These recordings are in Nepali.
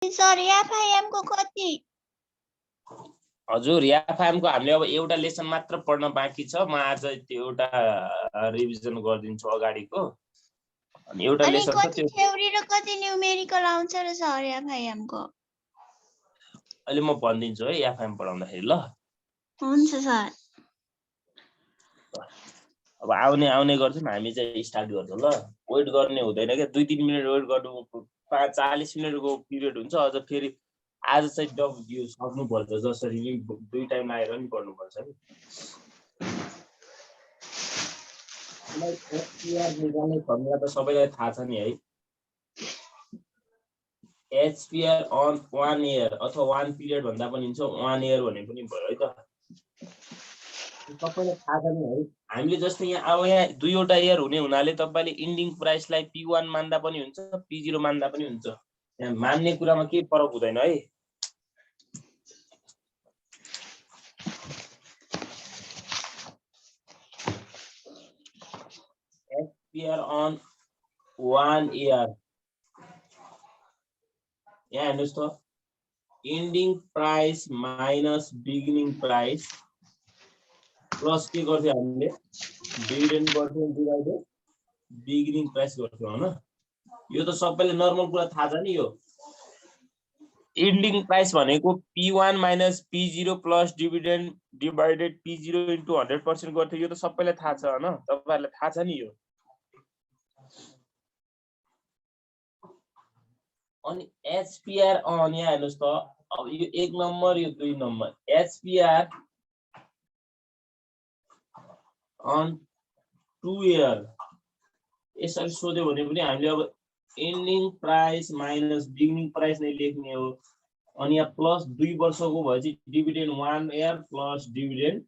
सर एफआइएम को कति? हजुर एफआइएम को हामीले अब एउटा लेसन मात्र पढ्न बाँकी छ। म आज त्यो एउटा रिभिजन गरिदिन्छु अगाडिको। अनि एउटा लेसन छ त्यो थ्योरी र कति न्यूमेरिकल आउँछ र सर एफआइएम को? अहिले म भनिदिन्छु है एफआइएम पढाउँदाखेरि ल। हुन्छ सर। अब आउने गर्छौँ हामी चाहिँ स्टार्ट गर्छौँ ल। वेट गर्ने हुँदैन क्या, 2-3 मिनेट वेट गर्नु 40 मिनेटको पिरियड हुन्छ। अझ फेरि आज चाहिँ यो सक्नुपर्छ जसरी नि 2 टाइम आएर नि पढ्नुपर्छ है। एचपिआर निकाल्ने फर्मुला त सबैलाई थाहा छ नि है। एचपिआर अन 1 इयर अथवा 1 पिरियड भन्दा पनि हुन्छ, 1 इयर भने पनि भयो है त। सबैलाई थाहा छ नि है। हामीले जस्तै यहाँ अब यहाँ 2 वटा इयर हुने हुनाले तपाईले इन्डिङ प्राइसलाई P1 मान्दा पनि हुन्छ, P0 मान्दा पनि हुन्छ। यहाँ मान्ने कुरामा केही फरक हुँदैन है। एचपिआर अन 1 इयर यहाँ हेर्नुस् त, ending price minus beginning price plus के गर्थ्यो हामीले डिभिडेन्ड गर्थ्यौं डिवाइडेड बिगिनिङ प्राइस गर्थ्यौं हैन। यो त सबैले नर्मल कुरा थाहा छ नि। यो इन्डिङ प्राइस भनेको P1 minus P0 plus dividend divided P0 into 100% गर्थ्यो। यो त सबैलाई थाहा छ हैन, तपाईहरुलाई थाहा छ नि यो। अनि एचपिआर अन यहाँ हेर्नुस् त, अब यो 1 नम्बर यो 2 नम्बर एचपिआर अन 2 इयर यसरी सोध्यो भने पनि हामीले अब ending price minus beginning price नै लेख्ने हो। अनि यहाँ प्लस 2 वर्षको भएपछि dividend 1 year plus dividend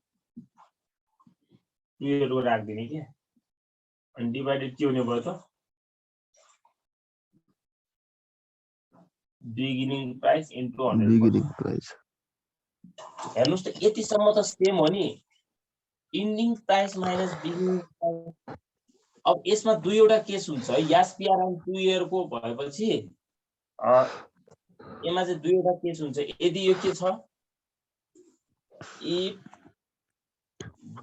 2 year को राख्दिने के। अनि डिवाइडेड के हुने भयो त बिगिनिङ प्राइस इन्टु 100%। हेर्नुस् त यतिसम्म त सेम हो नि। Ending price minus beginning price. अब यसमा 2 वटा केस हुन्छ है। एचपिआर अन 2 इयर को भएपछि यसमा चाहिँ 2 वटा केस हुन्छ। यदि यो के छ, if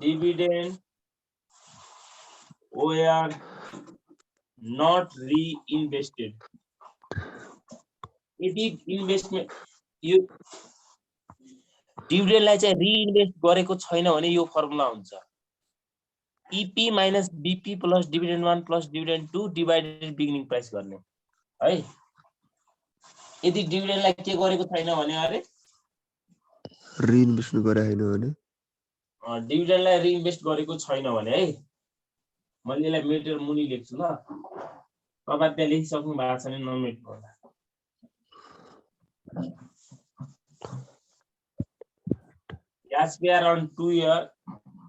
dividend were not reinvested, यदि इन्भेस्टमेन्ट यो डिभिडेन्डलाई चाहिँ रिइन्भेस्ट गरेको छैन भने यो फर्मुला हुन्छ EP minus BP plus dividend 1 plus dividend 2 divided beginning price गर्ने है। यदि डिभिडेन्डलाई के गरेको छैन भने अरे रिइन्भेस्ट गरे हैन भने, डिभिडेन्डलाई रिइन्भेस्ट गरेको छैन भने है। मैले यसलाई मेटेर मुनि लेख्छु ल। तपाईहरु त्यहाँ लेखिसक्नु भएको छ भने नमेट्नु होला। एचपिआर अन 2 इयर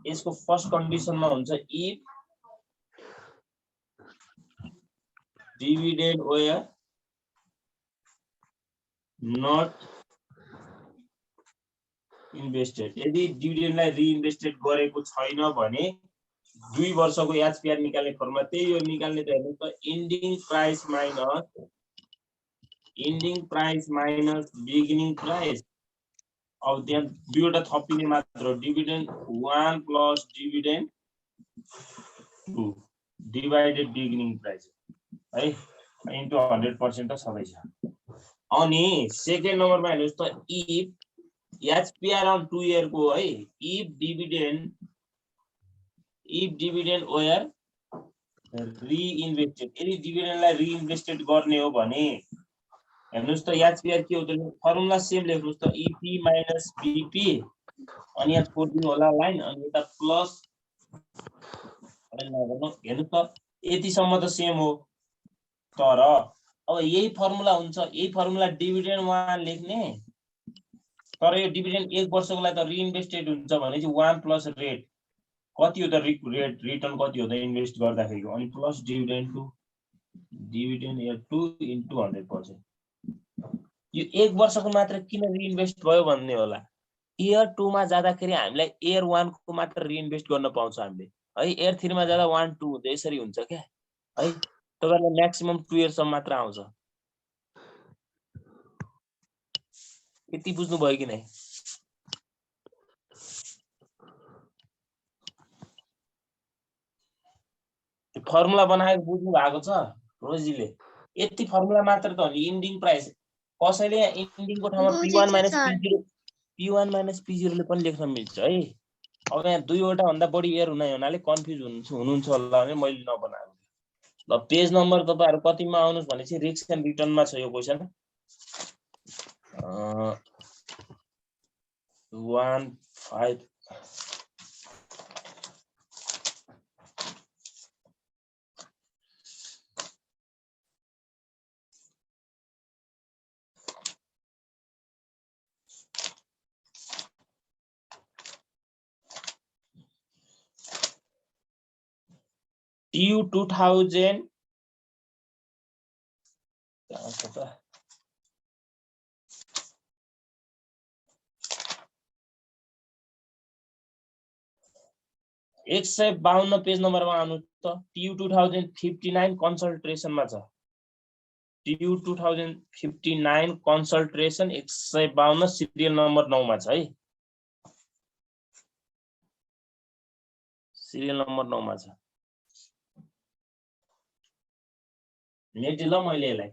यसको फर्स्ट कन्डिसनमा हुन्छ if dividend were not invested. यदि डिभिडेन्डलाई रिइन्भेस्टेड गरेको छैन भने 2 वर्षको एचपिआर निकाल्ने फर्मुला त्यही हो। निकाल्ने त हेर्नु त ending price minus beginning price. अब त्यहाँ 2 वटा थपिने मात्र, dividend 1 plus dividend 2 divided beginning price है इन्टु 100% त सबै छ। अनि सेकेन्ड नम्बरमा हेर्नुस् त इफ एचपिआर अन 2 इयर को है, इफ डिभिडेन्ड वेयर रिइन्भेस्टेड, यदि डिभिडेन्डलाई रिइन्भेस्टेड गर्ने हो भने हेर्नुस् त एचपिआर के हो त फर्मुला सेम लेख्नुस् त EP माइनस BP अनि यहाँ छोड्दिनु होला लाइन अनि यता प्लस हेर्नुस् त यतिसम्म त सेम हो। तर अब यही फर्मुला हुन्छ, यही फर्मुला डिभिडेन्ड 1 लेख्ने। तर यो डिभिडेन्ड 1 वर्षको लागि त रिइन्भेस्टेड हुन्छ भने चाहिँ 1 प्लस रेट कति हो त रेट रिटर्न कति हो त इन्भेस्ट गर्दाखेरिको अनि plus dividend 2 dividend year 2 into 100%। यो 1 वर्षको मात्र किन रिइन्भेस्ट भयो भन्ने होला। इयर 2 मा जाँदाखेरि हामीलाई इयर 1 को मात्र रिइन्भेस्ट गर्न पाउँछ हामीले है। इयर 3 मा जाँदा 1 2 हुँदै यसरी हुन्छ क्या है। तपाईहरुलाई म्याक्सिमम 2 इयर सम्म मात्र आउँछ। यति बुझ्नु भयो कि नै? फर्मुला बनाएको बुझ्नु भएको छ रोजीले? यति फर्मुला मात्र त हो नि इन्डिङ प्राइस। कसैले यहाँ इन्डिङको ठाउँमा P1 - P0 P1 - P0 ले पनि लेख्न मिल्छ है। अब यहाँ दुईवटा भन्दा बढी एयर हुनाले कन्फ्युज हुनुहुन्छ होला भने मैले नबनाएको। ल पेज नम्बर तपाईहरु कतिमा आउनुस् भनेपछि रिस्क एन्ड रिटर्नमा छ यो क्वेशन। 1 5 TU 2000 152 पेज नम्बरमा आउनु त। TU 2059 कन्सल्टेसनमा छ। TU 2059 कन्सल्टेसन 152 सिरियल नम्बर 9 मा छ है। सिरियल नम्बर 9 मा छ। मेटे ल मैले यसलाई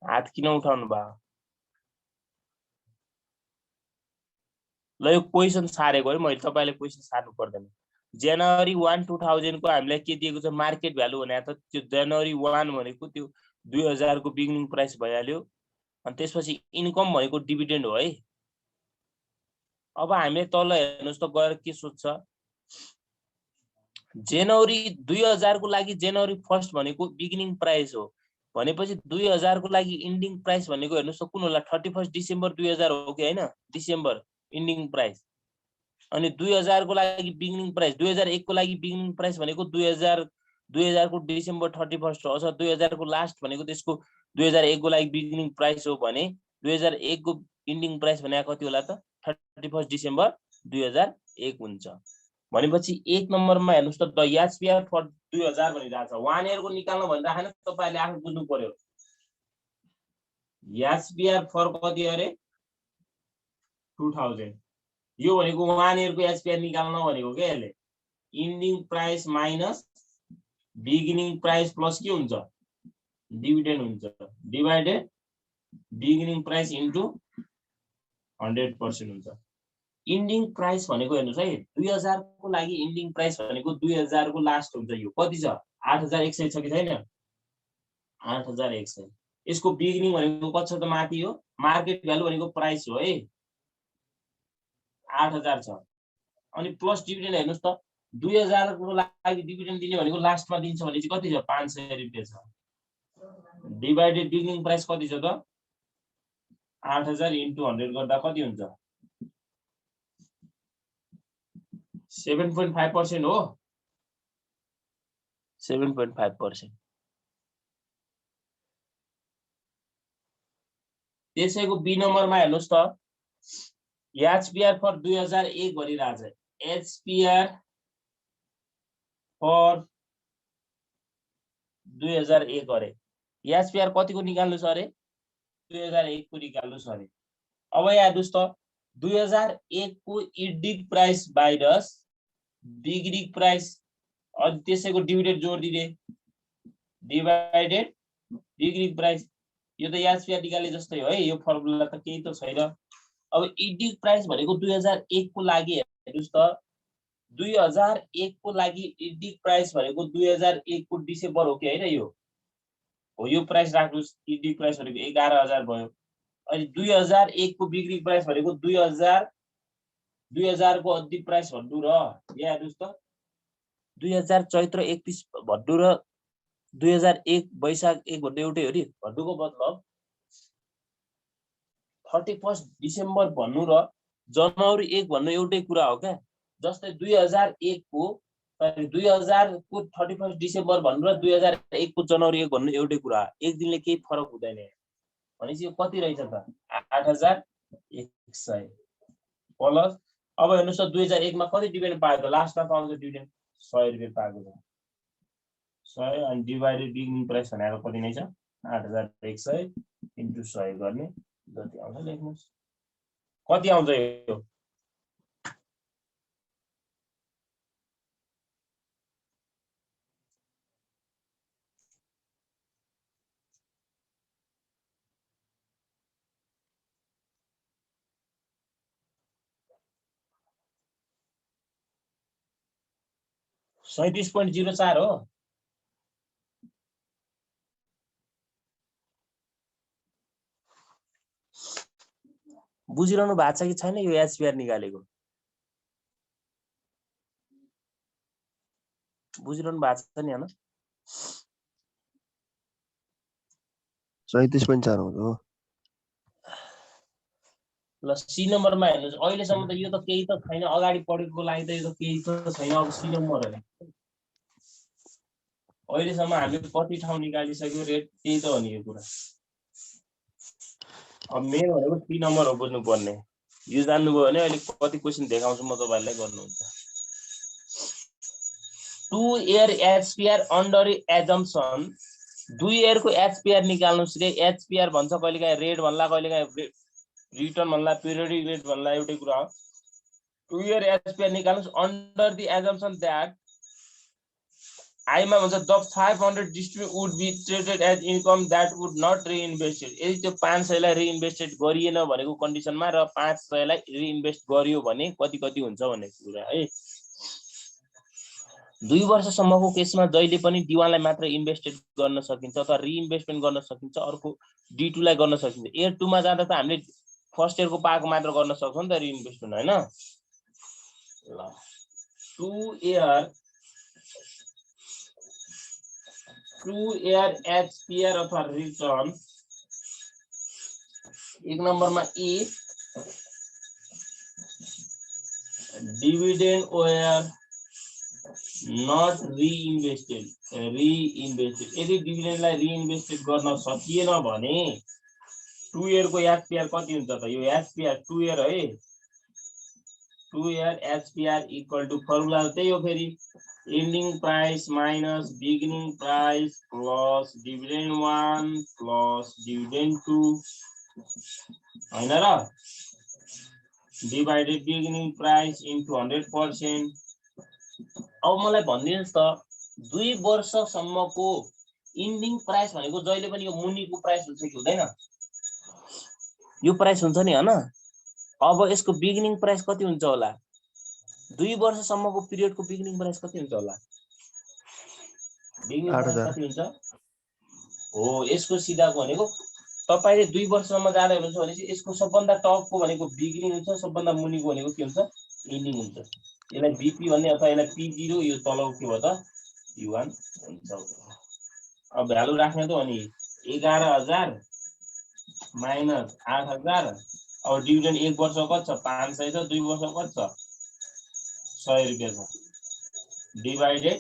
हात किन उठाउनु भयो? ल यो क्वेशन सारेको है मैले, तपाईले क्वेशन सार्नु पर्दैन। जनवरी 1 2000 को हामीलाई के दिएको छ मार्केट भ्यालु भने त त्यो जनवरी 1 भनेको त्यो 2000 को बिगिनिङ प्राइस भइहाल्यो। अनि त्यसपछि इन्कम भनेको डिभिडेन्ड हो है। अब हामीले तल हेर्नुस् त गएर के सोध्छ, जनवरी 2000 को लागि जनवरी 1 भनेको बिगिनिङ प्राइस हो भनेपछि 2000 को लागि इन्डिङ प्राइस भनेको हेर्नुस् त कुन होला 31 डिसेम्बर 2000 हो कि हैन? December ending price. अनि 2000 को लागि बिगिनिङ प्राइस 2001 को लागि बिगिनिङ प्राइस भनेको 2000 को डिसेम्बर 31 हो। अथवा 2000 को लास्ट भनेको त्यसको 2001 को लागि बिगिनिङ प्राइस हो भने 2001 को इन्डिङ प्राइस भनेको कति होला त 31 डिसेम्बर 2001 हुन्छ। भनेपछि 1 नम्बरमा हेर्नुस् त द याचपिआर फर 2000 भनिरहेको छ। 1 इयर को निकाल्न भनिराखेन, तपाईले आफै बुझ्नु पर्यो। याचपिआर फर कति अरे 2000। यो भनेको 1 इयर को याचपिआर निकाल्न भनेको के यसले ending price minus beginning price plus के हुन्छ डिभिडेन्ड हुन्छ डिवाइडेड बिगिनिङ प्राइस इन्टु 100% हुन्छ। इन्डिङ प्राइस भनेको हेर्नुस् है 2000 को लागि इन्डिङ प्राइस भनेको 2000 को लास्ट हुन्छ। यो कति छ 8100 छ कि छैन 8100। यसको बिगिनिङ भनेको कति छ त माथि हो मार्केट भ्यालु भनेको प्राइस हो है 8000 छ अनि प्लस डिभिडेन्ड हेर्नुस् त 2000 को लागि डिभिडेन्ड दिने भनेको लास्टमा दिन्छ भने चाहिँ कति छ 500 रुपैयाँ छ डिवाइडेड बिगिनिङ प्राइस कति छ त 8000 इन्टु 100 गर्दा कति हुन्छ 7.5% हो 7.5%। त्यसैको बी नम्बरमा हेर्नुस् त एचपीआर फर 2001 भनिरहेछ एचपीआर फर 2001 अरे एचपीआर कतिको निकाल्नुस् अरे 2001 को निकाल्नुस् अरे अब यहाँ हेर्नुस् त 2001 को इडिक प्राइस माइनस बिगिनिङ प्राइस अनि त्यसैको डिभिडेन्ड जोडिदिने डिवाइडेड बिगिनिङ प्राइस यो त एचपीआर निकाले जस्तै हो है यो फर्मुला त केही त छैन अब इडिक प्राइस भनेको 2001 को लागि हेर्नुस् त 2001 को लागि इडिक प्राइस भनेको 2001 को डिसेम्बर हो कि हैन यो हो यो प्राइस राख्नुस् इडिक प्राइस भनेको 11000 भयो अनि 2001 को बिक्री प्राइस भनेको 2000 को अन्तिम प्राइस भन्नु र यहाँ हेर्नुस् त 2000 चैत्र 31 भन्नु र 2001 वैशाख 1 भन्नु एउटै हो नि भन्नुको मतलब 31 डिसेम्बर भन्नु र जनवरी 1 भन्नु एउटै कुरा हो क्या जस्तै 2001 को 31 डिसेम्बर भन्नु र 2001 को जनवरी 1 भन्नु एउटै कुरा एक दिनले केही फरक हुँदैन भनेपछि यो कति रहेछ त 8100 प्लस अब हेर्नुस् त 2001 मा कति डिभिडेन्ड पायो त लास्टमा पाउँछ डिभिडेन्ड 100 रुपैयाँ पाएको छ 100 अनि डिवाइडेड बिगिनिङ प्राइस भनेको कति नै छ 8100 इन्टु 100 गर्ने जति आउँछ लेख्नुस् कति आउँछ यो $37.04 हो बुझिरहनु भएको छ कि छैन यो एचपीआर निकालेको बुझिरहनु भएको छ नि हैन 37.4 हो ल सी नम्बरमा हेर्नुस् अहिलेसम्म त यो त केही त छैन अगाडि पढेको लागि त यो त केही त छैन अब सी नम्बर हो अहिलेसम्म हामीले कति ठाउँ निकालिसक्यो रेट त्यही त हो नि यो कुरा अब मेन भनेको सी नम्बर हो बुझ्नु पर्ने यो जान्नुभयो भने अहिले कति क्वेशन देखाउँछु म तपाईहरुलाई गर्नुहुन्छ 2 year एचपीआर अन्डर एजम्पसन 2 year को एचपीआर निकाल्नुस् रे एचपीआर भन्छ कहिलेकाहीँ रेट भन्ला कहिलेकाहीँ रिटर्न भन्ला पिरियडिक रेट भन्ला एउटै कुरा हो 2 year एचपीआर निकाल्नुस् अन्डर द एजम्पसन दैट आइमा भन्छ the 500 distribute would be traded as income that would not reinvested यदि त्यो 500 लाई रिइन्भेस्टेड गरिएन भनेको कन्डिसनमा र 500 लाई रिइन्भेस्ट गरियो भने कति कति हुन्छ भन्ने कुरा है 2 वर्षसम्मको केसमा जहिले पनि D1 लाई मात्र इन्भेस्टेड गर्न सकिन्छ अथवा रिइन्भेस्टमेन्ट गर्न सकिन्छ अर्को D2 लाई गर्न सकिन्छ इयर 2 मा जाँदा त हामीले फर्स्ट इयर को पाएको मात्र गर्न सक्छौं नि त रिइन्भेस्टमेन्ट हैन ल 2 year एचपीआर अथवा रिटर्न एक नम्बरमा ई डिभिडेन्ड वेयर नट रिइन्भेस्टेड यदि डिभिडेन्डलाई रिइन्भेस्टेड गर्न सकिएन भने 2 year को एचपीआर कति हुन्छ त यो एचपीआर 2 year है 2 year HPR equal to formula त्यही हो फेरि ending price minus beginning price plus dividend 1 plus dividend 2 हैन र divided beginning price into 100%। अब मलाई भन्दिनुस् त 2 वर्षसम्मको ending प्राइस भनेको जहिले पनि यो मुनिको प्राइस हुन्छ कि हुँदैन यो प्राइस हुन्छ नि हैन अब यसको बिगिनिङ प्राइस कति हुन्छ होला 2 वर्षसम्मको पिरियडको बिगिनिङ प्राइस कति हुन्छ होला बिगिनिङ प्राइस कति हुन्छ हो यसको सिधाको भनेको तपाईले 2 वर्षसम्म जाँदै हुनुहुन्छ भने चाहिँ यसको सबभन्दा टपको भनेको बिगिनिङ हुन्छ, सबभन्दा मुनिको भनेको के हुन्छ एन्डिङ हुन्छ। यसलाई बीपी भन्ने अथवा यसलाई P0 यो तलको के भयो त P1 हुन्छ। अब भ्यालु राख्ने त अनि 11000 माइनस 8000। अब डिभिडेन्ड 1 वर्ष कति छ 500 छ, 2 वर्ष कति छ 100 रुपैयाँ छ डिवाइडेड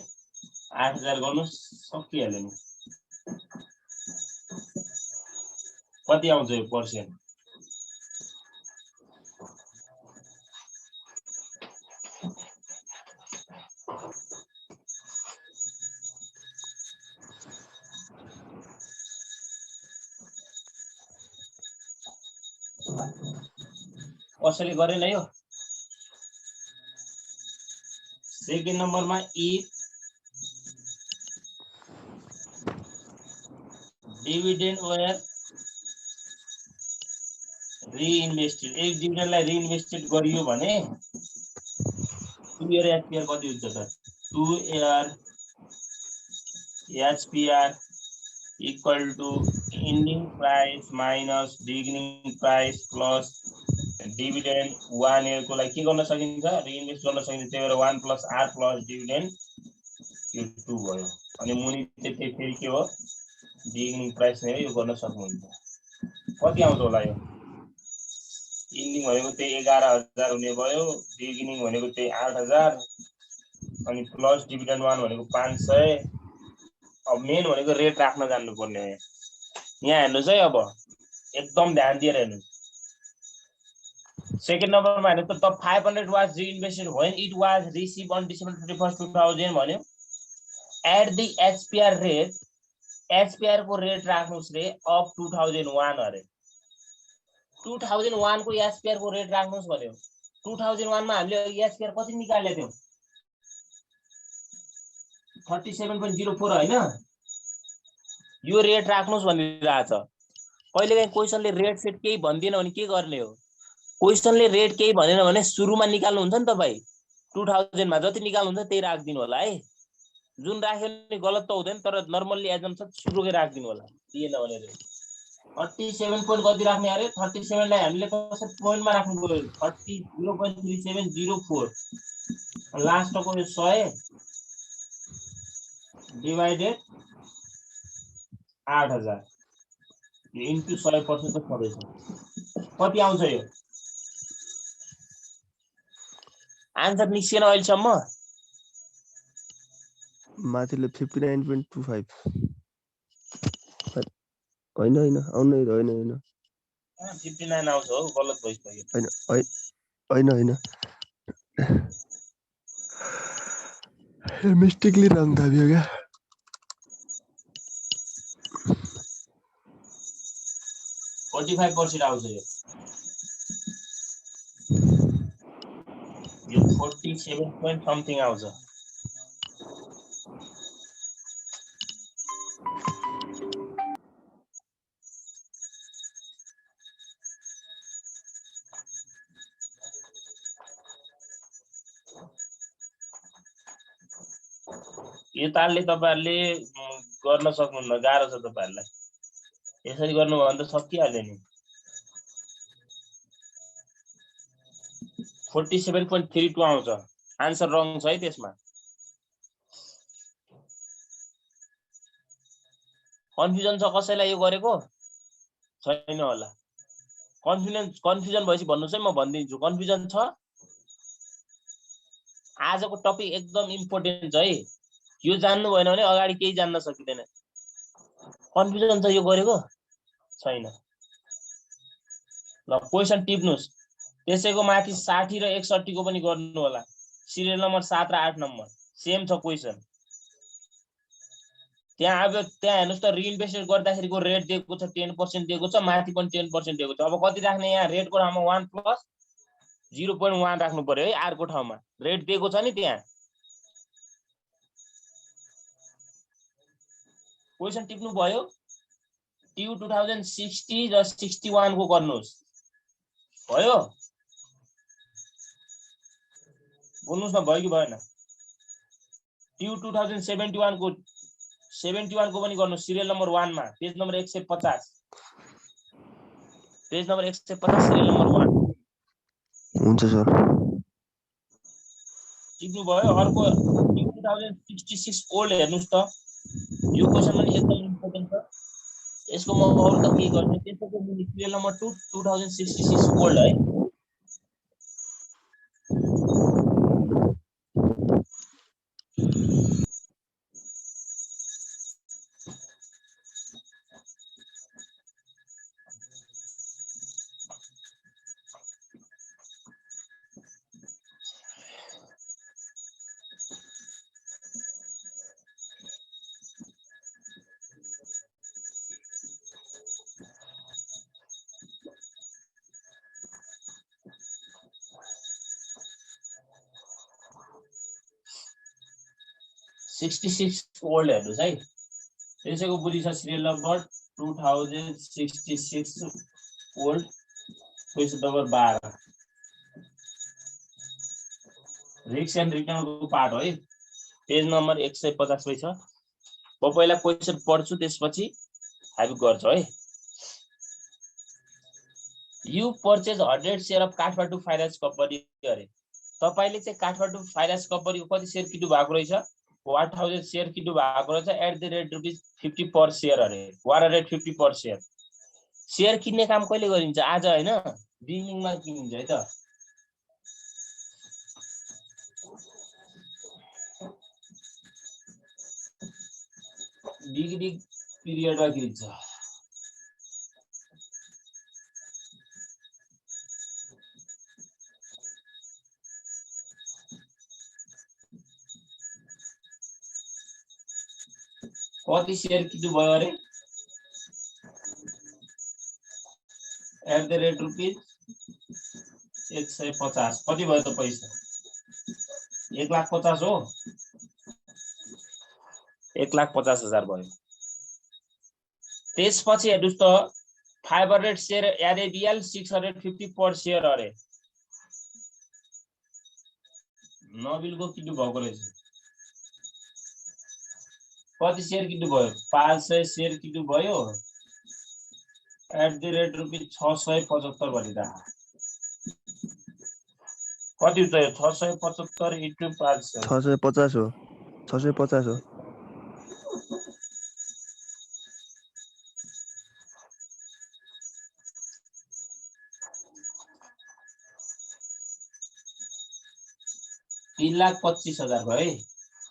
8000 गर्नु सकिहाल्यो नि। कति आउँछ यो पर्सेन्ट? कसैले गरेन यो? सेकेन्ड नम्बरमा इफ डिभिडेन्ड वेयर रिइन्भेस्टेड, एक डिभिडेन्डलाई रिइन्भेस्टेड गरियो भने 2 इयर एचपीआर कति हुन्छ त 2 year HPR equal to ending price minus beginning price plus dividend 1 year को लागि के गर्न सकिन्छ रिइन्भेस्ट गर्न सकिन्छ। त्यही भएर 1 + r + डिभिडेन्ड यो 2 भयो। अनि मुनि चाहिँ फेरि के हो बिगिनिङ प्राइस नै यो गर्न सक्नुहुन्छ। कति आउँछ होला यो? एन्डिङ भनेको त्यही 11000 हुने भयो, बिगिनिङ भनेको त्यही 8000 अनि प्लस डिभिडेन्ड 1 भनेको 500। अब मेन भनेको रेट राख्न जान्नु पर्ने हो। यहाँ हेर्नुस् है, अब एकदम ध्यान दिएर हेर्नुस्। सेकेन्ड नम्बरमा हेर्नु त 500 was reinvested when it was receive on December 31, 2000 भन्यो। At the HPR rate, HPR को रेट राख्नुस् रे अफ 2001 अरे 2001 को एचपीआर को रेट राख्नुस् भन्यो। 2001 मा हामीले एचपीआर कति निकाल्ने थियौ 37.04 हैन। यो रेट राख्नुस् भनिरहेछ। कहिलेकाहीँ क्वेशनले रेट सेट केही भन्दिएन भने के गर्ने हो? क्वेशनले रेट केही भनेन भने सुरुमा निकाल्नु हुन्छ नि तपाई 2000 मा जति निकाल्नुहुन्छ त्यही राख्दिनु होला है। जुन राख्यो नि गलत त हुँदैन, तर नर्मली एजम्पसन सुरुकै राख्दिनु होला। दिएन भने रे 37 पोइन्ट कति राख्ने अरे 37 लाई हामीले कसरी पोइन्टमा राख्नु पर्यो 0.3704 लास्टको यो 100 डिवाइडेड 8000 इन्टु 100% त छँदैछ। कति आउँछ यो आन्सर निस्केन अहिलेसम्म? माथिल्लो 59.25 होइन होइन आउनु होइन होइन 59 आउँछ हो, गलत भइसक्यो। होइन होइन मिस्टेकली रङ दाबियो क्या। 45% आउँछ यो 47 point something आउँछ। यो तालले तपाईहरुले गर्न सक्नुहुन्न, गाह्रो छ तपाईहरुलाई। यसरी गर्नुभयो भने त सकिहाल्यो नि। 47.32 आउँछ। आन्सर रङ छ है त्यसमा। कन्फ्युजन छ कसैलाई यो गरेको? छैन होला। कन्फ्युजन भएपछि भन्नुस् है, म भनिदिन्छु। कन्फ्युजन छ? आजको टपिक एकदम इम्पोर्टेन्ट छ है। यो जान्नु भएन भने अगाडि केही जान्न सकिदैन। कन्फ्युजन छ यो गरेको? छैन। ल क्वेशन टिप्नुस्। त्यसैको माथि 60 र 61 को पनि गर्नु होला। सिरियल नम्बर 7 र 8 नम्बर सेम छ क्वेशन। त्यहाँ अब त्यहाँ हेर्नुस् त रिइन्भेस्टेड गर्दाखेरिको रेट दिएको छ 10% दिएको छ, माथि पनि 10% दिएको छ। अब कति राख्ने यहाँ रेटको ठाउँमा 1 + 0.1 राख्नु पर्यो है। आर को ठाउँमा रेट दिएको छ नि त्यहाँ। क्वेशन टिप्नु भयो। ट्यू 2060 र 61 को गर्नुस्। भयो? बोल्नुस् न भयो कि भएन? ट्यू 2071 को 71 को पनि गर्नु सिरियल नम्बर 1 मा page number 150 page number 150 serial number 1 हुन्छ सर टिप्नु भयो अर्को 2066 ओल्ड हेर्नुस् त यो क्वेशन पनि एकदम इम्पोर्टेन्ट छ यसको म अरु त के गर्ने त्यसको मुनि सिरियल नम्बर 2 2066 ओल्ड है ओल्ड हेर्नुस् है त्यसैको बुझी छ serial number 2066 old question number 12 रिक्स एन्ड रिटर्नको पार्ट हो है पेज नम्बर 150 मै छ म पहिला क्वेशन पढ्छु त्यसपछि हामी गर्छौ है you purchase 100 share of Kathmandu finance company गरे तपाईले चाहिँ काठमाडौँ फाइनान्स कम्पनीको कति शेयर किन्नु भएको रहेछ 1000 शेयर किन्नु भएको रहेछ at the rate ₹50 per share अरे 150 पर शेयर शेयर किन्ने काम कहिले गरिन्छ आज हैन बिगिनिङमा किनिन्छ है त बिगिनिङ पिरियडमा किनिन्छ कति शेयर किन्नु भयो अरे एट द रेट ₹150 कति भयो त पैसा 1,50,000 हो 1,50,000 भयो त्यसपछि हेर्नुस् त 500 शेयर एडएबीएल 650 पर शेयर अरे नबिलको किन्नु भएको रहेछ कति शेयर किन्नु भयो 500 शेयर किन्नु भयो एट द रेट ₹675 भनिदा कति त 675 इन्टु 500 650 हो 650 हो ₹3,25,000 भयो है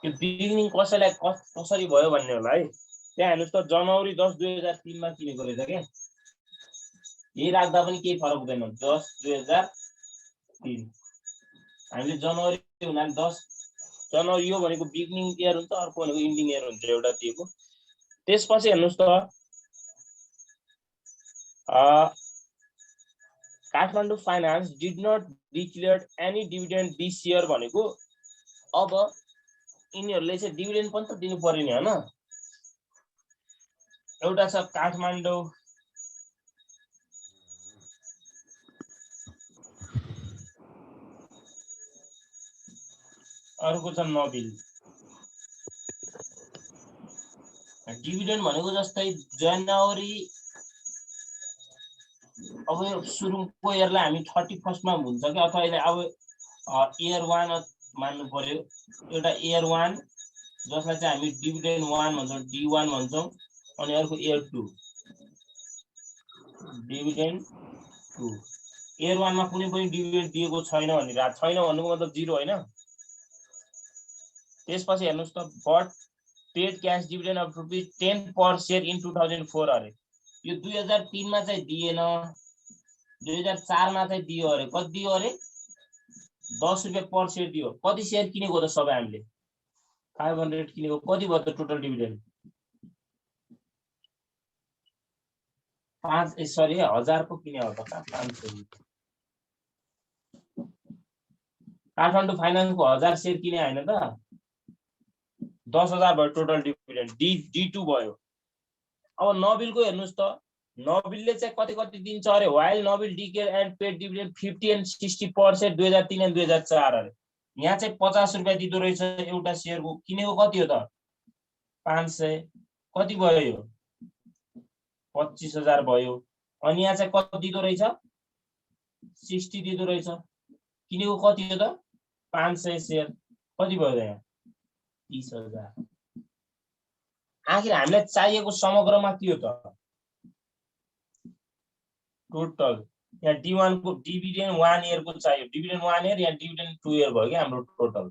यो बिगिनिङ कसरी भयो भन्ने होला है त्यहाँ हेर्नुस् त जनवरी 10 2003 मा किनेको रहेछ के यही राख्दा पनि केही फरक हुँदैन 10 2003 हामीले जनवरी हुनाले 10 जनवरी यो भनेको बिगिनिङ इयर हुन्छ अर्को भनेको इन्डिङ इयर हुन्छ एउटा दिएको त्यसपछि हेर्नुस् त Kathmandu Finance did not declare any dividend this year भनेको अब यिनीहरूले चाहिँ डिभिडेन्ड पनि त दिनु पर्यो नि हैन एउटा छ काठमाडौँ अर्को छ नबिल डिभिडेन्ड भनेको जस्तै जनवरी अब यो सुरुको इयरलाई हामी 31 मा हुन्छ कि अथवा अब इयर 1 मान्नु पर्यो एउटा इयर 1 जसलाई चाहिँ हामी डिभिडेन्ड 1 भन्छौं D1 भन्छौं अनि अर्को इयर 2 डिभिडेन्ड 2 इयर 1 मा कुनै पनि डिभिडेन्ड दिएको छैन भनिरा छैन भन्नुको मतलब 0 हैन त्यसपछि हेर्नुस् त but paid cash dividend of ₹10 per share in 2004 अरे यो 2003 मा चाहिँ दिएन 2004 मा चाहिँ दियो अरे कति दियो अरे ₹10 पर शेयर दियो कति शेयर किनेको त सबै हामीले 500 किनेको कति भयो त टोटल डिभिडेन्ड 1000 को किने हो त 500 काठमाडौँ फाइनान्सको 1000 शेयर किने हैन त 10,000 भयो टोटल डिभिडेन्ड D2 भयो अब नबिलको हेर्नुस् त नबिलले चाहिँ कति दिन्छ अरे while Nabil declare and paid dividend 50 and 60% 2003 and 2004 अरे यहाँ चाहिँ ₹50 दिदो रहेछ एउटा शेयरको किनेको कति हो त 500 कति भयो यो 25,000 भयो अनि यहाँ चाहिँ कति दिदो रहेछ 60 दिदो रहेछ किनेको कति हो त 500 शेयर कति भयो यहाँ 30,000 आखिर हामीलाई चाहिएको समग्रमा के हो त टोटल यहाँ D1 को डिभिडेन्ड 1 इयर को चाहियो डिभिडेन्ड 1 इयर या डिभिडेन्ड 2 इयर भयो के हाम्रो टोटल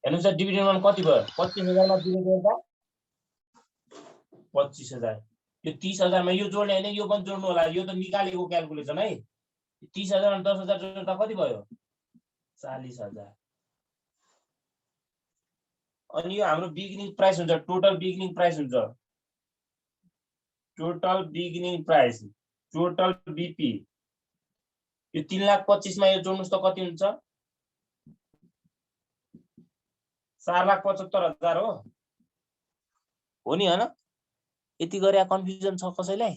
हेर्नुस् त डिभिडेन्ड 1 कति भयो 25,000 मा डिभिडेन्ड त 25,000 यो 30,000 मा यो जोड्ने हैन यो पनि जोड्नु होला यो त निकालेको क्याल्कुलेसन है 30,000 मा 10,000 जोड्दा कति भयो 40,000 अनि यो हाम्रो बिगिनिङ प्राइस हुन्छ टोटल बिगिनिङ प्राइस हुन्छ total beginning price total BP यो 3,25,000 मा यो जोड्नुस् त कति हुन्छ 4,75,000 हो नि हैन यति गरे कन्फ्युजन छ कसैलाई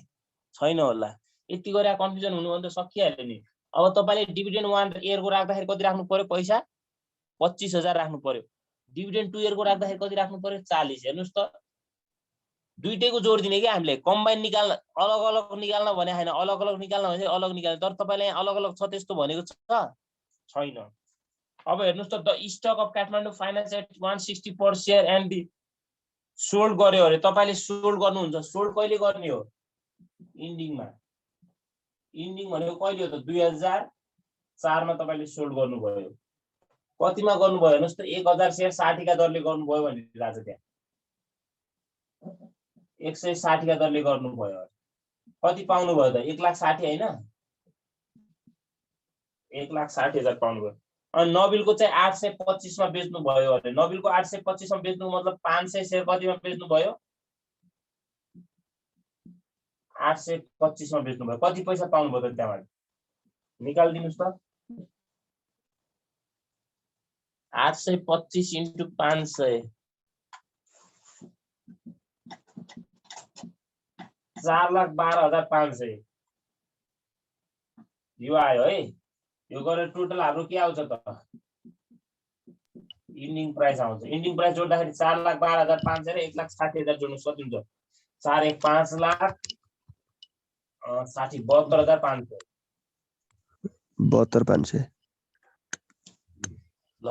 छैन होला यति गरे कन्फ्युजन हुनु भने त सकिहाल्यो नि अब तपाईले डिभिडेन्ड 1 इयर को राख्दाखेरि कति राख्नु पर्यो पैसा 25,000 राख्नु पर्यो डिभिडेन्ड 2 इयर को राख्दाखेरि कति राख्नु पर्यो 40 हेर्नुस् त दुईटैको जोड दिने के हामीले कम्बाइन निकाल्न अलग अलग निकाल्न भने हैन अलग अलग निकाल्न भने अलग निकाल्ने तर तपाईले यहाँ अलग अलग छ त्यस्तो भनेको छैन अब हेर्नुस् त the stock of Kathmandu Finance at 160 per share and be sold गर्यो अरे तपाईले सोल्ड गर्नुहुन्छ सोल्ड कहिले गर्ने हो इन्डिङमा इन्डिङ भनेको कहिले हो त 2004 मा तपाईले सोल्ड गर्नुभयो कतिमा गर्नुभयो हेर्नुस् त 1000 शेयर 60 का दरले गर्नुभयो भनिरहेको छ त्यहाँ 160 का दरले गर्नुभयो कति पाउनु भयो त 1,60,000 हैन 1,60,000 पाउनु भयो अनि नबिलको चाहिँ 825 मा बेच्नु भयो अरे नबिलको 825 मा बेच्नु मतलब 500 शेयर कतिमा बेच्नु भयो 825 मा बेच्नु भयो कति पैसा पाउनु भयो त त्यहाँबाट निकाल दिनुस् त 825 into 500 4,12,500 यो आयो है यो गरेर टोटल हाम्रो के आउँछ त इन्डिङ प्राइस आउँछ इन्डिङ प्राइस जोड्दाखेरि 4,12,500 र 1,60,000 जोड्नु कति हुन्छ 4 1 5 लाख 60 72,500 72,500 ल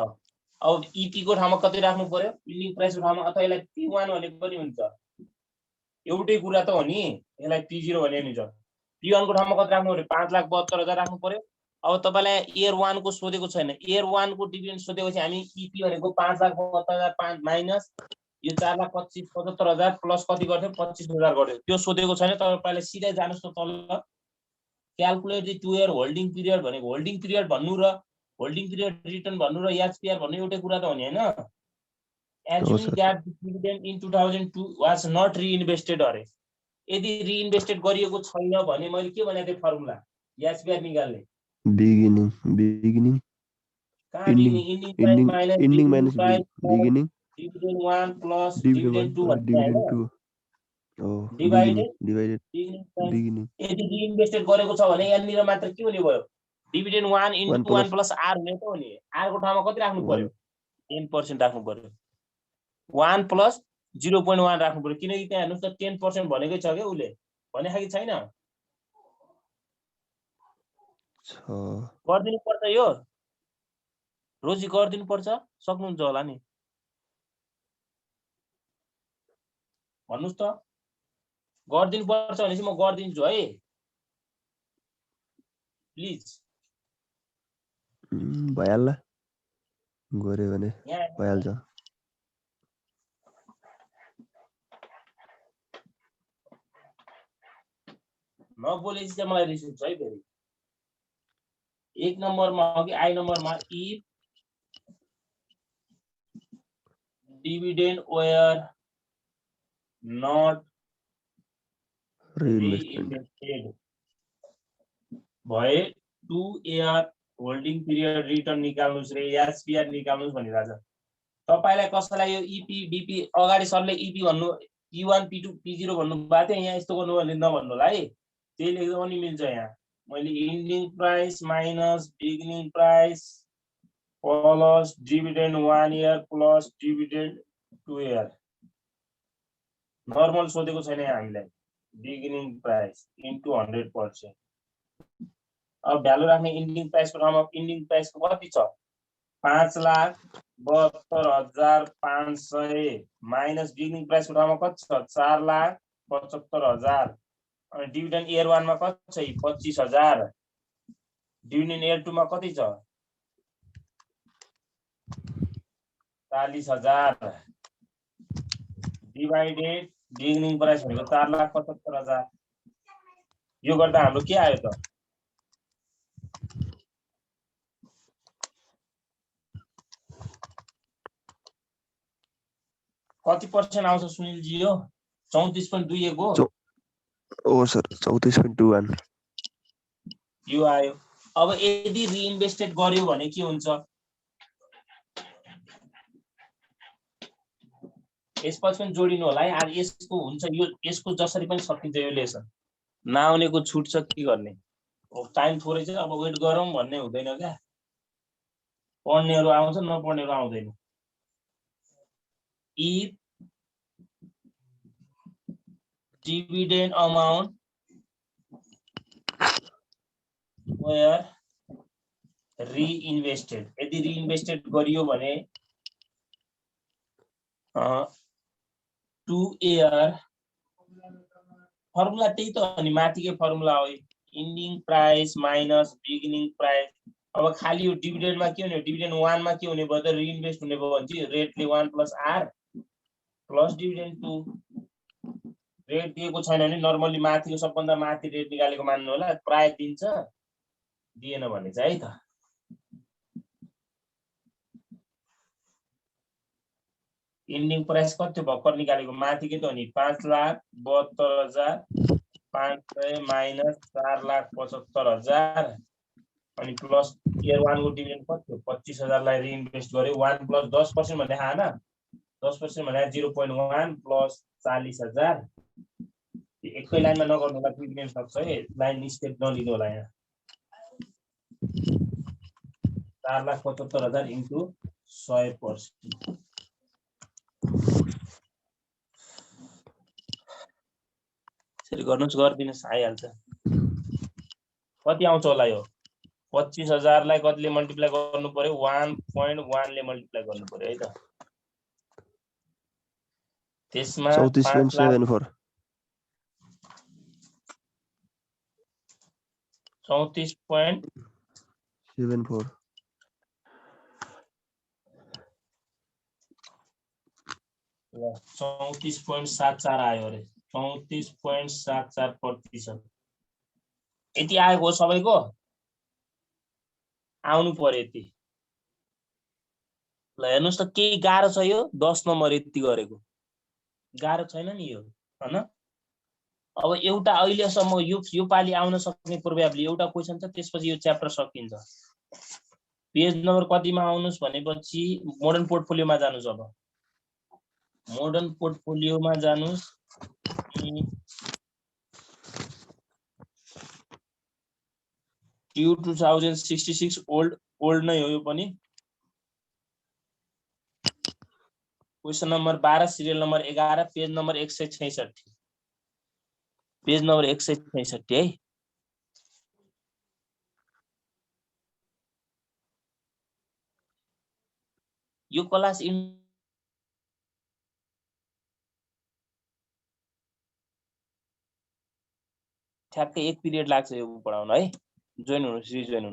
अब ईपी को ठाउँमा कति राख्नु पर्यो इन्डिङ प्राइस को ठाउँमा अथवा यसलाई P1 भनेको पनि हुन्छ एउटै कुरा त हो नि यसलाई P0 भने नि छ P1 को ठाउँमा कति राख्नु पर्यो 5,72,000 राख्नु पर्यो अब तपाईलाई इयर 1 को सोधेको छैन इयर 1 को डिभिडेन्ड सोधेपछि हामी ईपी भनेको 5,72,000 माइनस यो 4,25,75,000 प्लस कति गर्थ्यो 25,000 गर्थ्यो त्यो सोधेको छैन तपाईलाई सिधै जानुस् त तल calculate the 2 year holding period भनेको होल्डिङ पिरियड भन्नु र होल्डिङ पिरियड रिटर्न भन्नु र एचपीआर भन्नु एउटै कुरा त हो नि हैन assuming that the dividend in 2002 was not reinvested अरे यदि रिइन्भेस्टेड गरिएको छैन भने मैले के भनेको थिएँ फर्मुला एचपीआर निकाल्ने beginning ending minus beginning dividend 1 plus dividend 2 भन्ने डिवाइडेड बिगिनिङ यदि रिइन्भेस्टेड गरेको छ भने यहाँनिर मात्र के हुने भयो डिभिडेन्ड 1 into 1 प्लस आर हुने त हो नि आर को ठाउँमा कति राख्नु पर्यो 10% राख्नु पर्यो 1 प्लस 0.1 राख्नु पर्यो किनकि त्यहाँ हेर्नुस् त 10% भनेकै छ के उले भनेको कि छैन गर्दिनु पर्छ यो रोजी गर्दिनु पर्छ सक्नुहुन्छ होला नि भन्नुस् त गर्दिनु पर्छ भनेपछि म गर्दिन्छु है प्लिज भइहाल्ला गरे भने भइहाल्छ नबोलेपछि चाहिँ मलाई रिस उठ्छ है फेरि 1 नम्बरमा हो कि आई नम्बरमा if dividend were not reinvested भए 2 इयर होल्डिङ पिरियड रिटर्न निकाल्नुस् रे एचपीआर निकाल्नुस् भनिरहेछ तपाईलाई कसैलाई यो ईपी बीपी अगाडि सरले ईपी भन्नु P1 P2 P0 भन्नु भएको थियो यहाँ यस्तो गर्नु भने नभन्नु होला है त्यही लेख्दा पनि मिल्छ यहाँ मैले ending price minus beginning price plus dividend 1 year plus dividend 2 year normal सोधेको छैन हामीलाई बिगिनिङ प्राइस इन्टु 100%। अब भ्यालु राख्ने इन्डिङ प्राइसको ठाउँमा इन्डिङ प्राइसको कति छ 5,72,500 माइनस बिगिनिङ प्राइसको ठाउँमा कति छ 4,75,000 अनि डिभिडेन्ड इयर 1 मा कति छ 25,000 डिभिडेन्ड इयर 2 मा कति छ 40,000 डिवाइडेड बिगिनिङ प्राइस भनेको 4,75,000 यो गर्दा हाम्रो के आयो त कति पर्सेन्ट आउँछ सुनिल जी यो 34.21 हो ओ सर 34.21 यो आयो। अब यदि रिइन्भेस्टेड गर्यो भने के हुन्छ यसपछि पनि जोडिनु होला है। आज यसको हुन्छ यो यसको जसरी पनि सकिन्छ यो लेसन नआउनेको छुट छ के गर्ने टाइम थोरै छ अब वेट गरौँ भन्ने हुँदैन क्या पढ्नेहरू आउँछ नपढ्नेहरू आउँदैन। If dividend amount were reinvested यदि reinvested गरियो भने 2 year फर्मुला त्यही त अनि माथिकै फर्मुला हो ending price minus beginning price. अब खाली यो डिभिडेन्डमा के हुने डिभिडेन्ड 1 मा के हुने भयो त रिइन्भेस्ट हुने भयो भने चाहिँ रेटले 1 + r प्लस डिभिडेन्ड 2 रेट दिएको छैन भने नर्मली माथिको सबभन्दा माथि रेट निकालेको मान्नु होला प्राय दिन्छ दिएन भने चाहिँ है त इन्डिङ प्राइस कति भर्खर निकालेको माथिकै त नि 5,72,500 माइनस 4,75,000 अनि प्लस इयर 1 को डिभिडेन्ड कति हो 25,000 लाई रिइन्भेस्ट गर्यो 1 + 10% भन्ने थाहा न 10% भने 0.1 प्लस 40,000 एकै लाइनमा नगर्नु होला बिग्रिन सक्छ है लाइन स्टेप नलिनु होला यहाँ 4,75,000 इन्टु 100%। यसरी गर्नुस् गर्दिनुस् आइहाल्छ कति आउँछ होला यो 25,000 लाई कतिले मल्टिप्लाई गर्नु पर्यो 1.1 ले मल्टिप्लाई गर्नु पर्यो है त त्यसमा 34.74 34.74 34.74 आयो रे 34.74% यति आएको हो सबैको आउनु पर्यो यति ल हेर्नुस् त केही गाह्रो छ यो 10 नम्बर यति गरेको गाह्रो छैन नि यो हैन। अब एउटा अहिलेसम्म यो पाली आउन सक्ने प्रोबेबली एउटा क्वेशन छ त्यसपछि यो च्याप्टर सकिन्छ। पेज नम्बर कतिमा आउनुस् भनेपछि मोडर्न पोर्टफोलियोमा जानुस् अब मोडर्न पोर्टफोलियोमा जानुस् Q 2066 ओल्ड नै हो यो पनि question number 12 serial number 11 page number 166 page number 166 है यो क्लास ठ्याक्कै 1 पिरियड लाग्छ यो पढाउन है जोइन हुनु